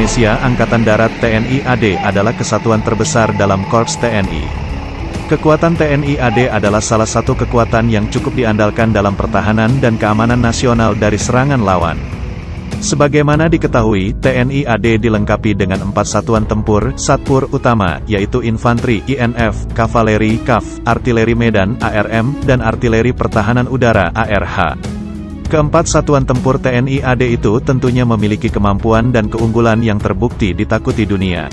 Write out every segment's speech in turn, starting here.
Indonesia Angkatan Darat TNI AD adalah kesatuan terbesar dalam Korps TNI. Kekuatan TNI AD adalah salah satu kekuatan yang cukup diandalkan dalam pertahanan dan keamanan nasional dari serangan lawan. Sebagaimana diketahui, TNI AD dilengkapi dengan 4 satuan tempur, satpur utama, yaitu infanteri INF, kavaleri KAF, artileri medan ARM, dan artileri pertahanan udara ARH. Keempat satuan tempur TNI AD itu tentunya memiliki kemampuan dan keunggulan yang terbukti ditakuti dunia.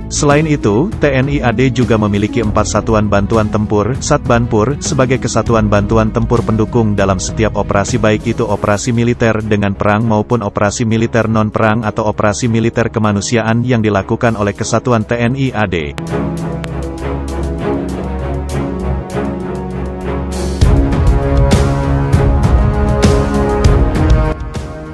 Selain itu, TNI AD juga memiliki 4 satuan bantuan tempur, Satbanpur, sebagai kesatuan bantuan tempur pendukung dalam setiap operasi baik itu operasi militer dengan perang maupun operasi militer non-perang atau operasi militer kemanusiaan yang dilakukan oleh kesatuan TNI AD.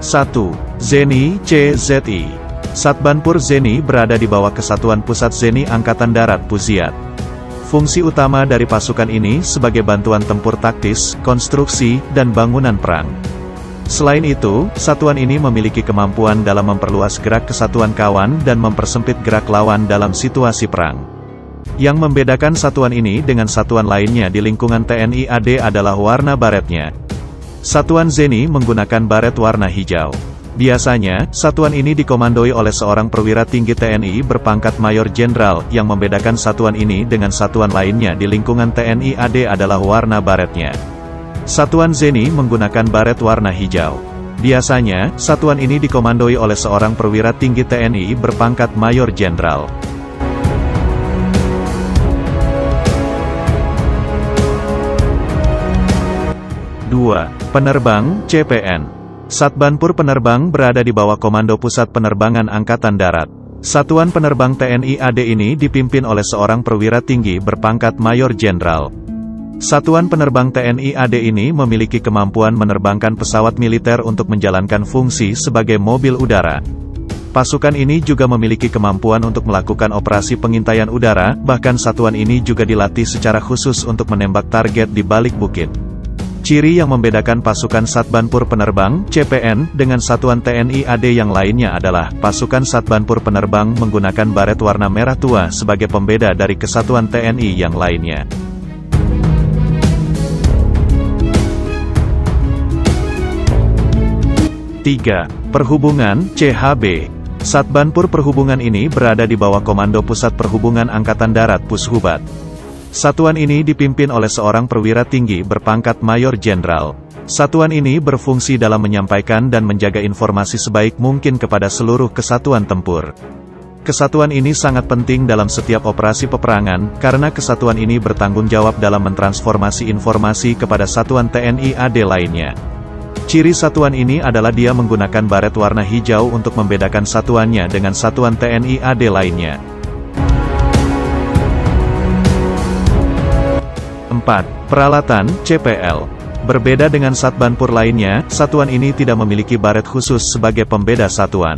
1. ZENI, CZI. Satbanpur ZENI berada di bawah Kesatuan Pusat ZENI Angkatan Darat Puziat. Fungsi utama dari pasukan ini sebagai bantuan tempur taktis, konstruksi, dan bangunan perang. Selain itu, satuan ini memiliki kemampuan dalam memperluas gerak kesatuan kawan dan mempersempit gerak lawan dalam situasi perang. Yang membedakan satuan ini dengan satuan lainnya di lingkungan TNI AD adalah warna baretnya. Satuan ZENI menggunakan baret warna hijau. Biasanya, satuan ini dikomandoi oleh seorang perwira tinggi TNI berpangkat Mayor Jenderal, yang membedakan satuan ini dengan satuan lainnya di lingkungan TNI AD adalah warna baretnya. Satuan ZENI menggunakan baret warna hijau. Biasanya, satuan ini dikomandoi oleh seorang perwira tinggi TNI berpangkat Mayor Jenderal. Penerbang, CPN. Satbanpur Penerbang berada di bawah Komando Pusat Penerbangan Angkatan Darat. Satuan penerbang TNI AD ini dipimpin oleh seorang perwira tinggi berpangkat Mayor Jenderal. Satuan penerbang TNI AD ini memiliki kemampuan menerbangkan pesawat militer untuk menjalankan fungsi sebagai mobil udara. Pasukan ini juga memiliki kemampuan untuk melakukan operasi pengintaian udara, bahkan satuan ini juga dilatih secara khusus untuk menembak target di balik bukit. Ciri yang membedakan pasukan Satbanpur Penerbang, CPN, dengan satuan TNI AD yang lainnya adalah, pasukan Satbanpur Penerbang menggunakan baret warna merah tua sebagai pembeda dari kesatuan TNI yang lainnya. Perhubungan, CHB. Satbanpur Perhubungan ini berada di bawah Komando Pusat Perhubungan Angkatan Darat Pushubat. Satuan ini dipimpin oleh seorang perwira tinggi berpangkat Mayor Jenderal. Satuan ini berfungsi dalam menyampaikan dan menjaga informasi sebaik mungkin kepada seluruh kesatuan tempur. Kesatuan ini sangat penting dalam setiap operasi peperangan, karena kesatuan ini bertanggung jawab dalam mentransformasi informasi kepada satuan TNI AD lainnya. Ciri satuan ini adalah dia menggunakan baret warna hijau untuk membedakan satuannya dengan satuan TNI AD lainnya. 4. Peralatan, CPL. Berbeda dengan Satbanpur lainnya, satuan ini tidak memiliki baret khusus sebagai pembeda satuan.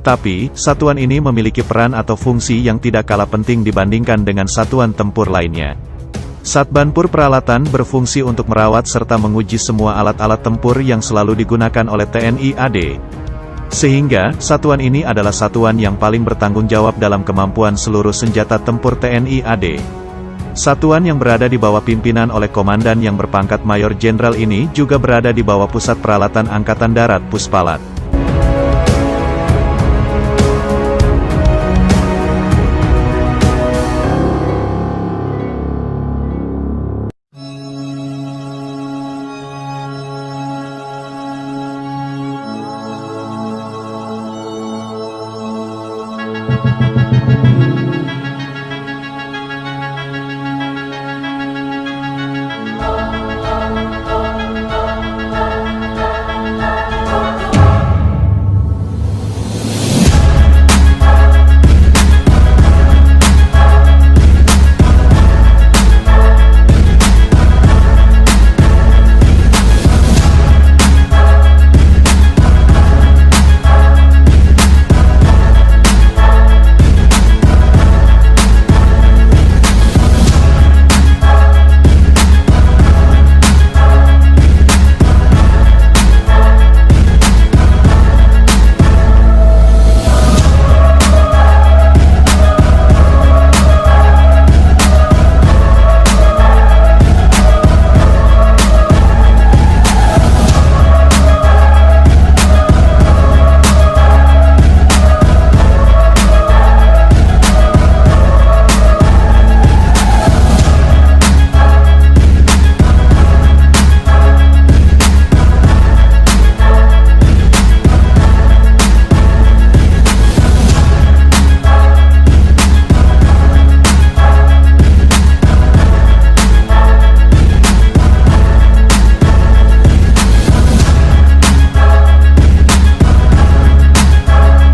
Tapi, satuan ini memiliki peran atau fungsi yang tidak kalah penting dibandingkan dengan satuan tempur lainnya. Satbanpur Peralatan berfungsi untuk merawat serta menguji semua alat-alat tempur yang selalu digunakan oleh TNI AD. Sehingga, satuan ini adalah satuan yang paling bertanggung jawab dalam kemampuan seluruh senjata tempur TNI AD. Satuan yang berada di bawah pimpinan oleh komandan yang berpangkat Mayor Jenderal ini juga berada di bawah Pusat Peralatan Angkatan Darat Puspalat.